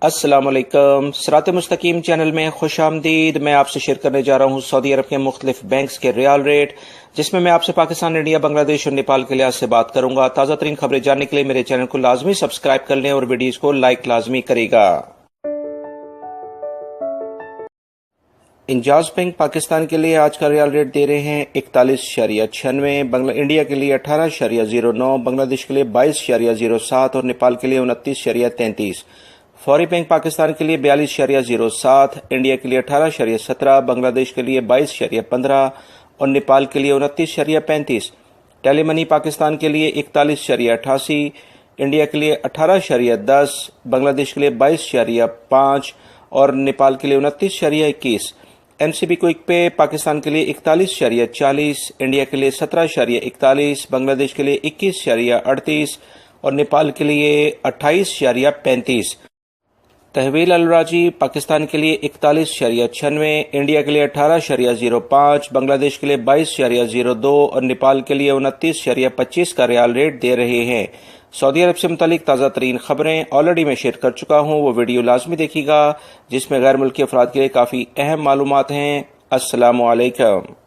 अस्सलाम वालेकुम। सिरात मुस्तकीम चैनल में खुश आमदीद। मैं आपसे शेयर करने जा रहा हूँ सऊदी अरब के मुख्तलिफ बैंक्स के रियाल रेट, जिसमें मैं आपसे पाकिस्तान, इंडिया, बांग्लादेश और नेपाल के लिहाज से बात करूंगा। ताज़ा तरीन खबरें जानने के लिए मेरे चैनल को लाजमी सब्सक्राइब कर लें और वीडियोज़ को लाइक लाजमी करेगा। इंजाज बैंक पाकिस्तान के लिए आज का रियाल रेट दे रहे हैं 41.96, इंडिया के लिए 18.09, बांग्लादेश के लिए 22.07 और नेपाल के लिए 29.33। फौरी बैंक पाकिस्तान के लिए 42.07, इंडिया के लिए 18.17, बांग्लादेश के लिए 22.15 और नेपाल के लिए 29.35। टेलीमनी पाकिस्तान के लिए 41.88, इंडिया के लिए 18.10, बांग्लादेश के लिए 22.5 और नेपाल के लिए 29.21। एमसीबी क्विक पे पाकिस्तान के लिए 41.40, इंडिया के लिए 17.41, बांग्लादेश के लिए 21.38 और नेपाल के लिए 28.35। तहवील अलराजी पाकिस्तान के लिए 41.96, इंडिया के लिए 18.05, बांग्लादेश के लिए 22.02 और नेपाल के लिए 29.25 का रियाल रेट दे रहे हैं। सऊदी अरब से मुतालिक ताज़ा तरीन खबरें ऑलरेडी मैं शेयर कर चुका हूँ, वो वीडियो लाजमी देखिएगा, जिसमें गैर मुल्की अफराद के लिए काफ़ी अहम मालूमात हैं। अस्सलामु अलैकुम।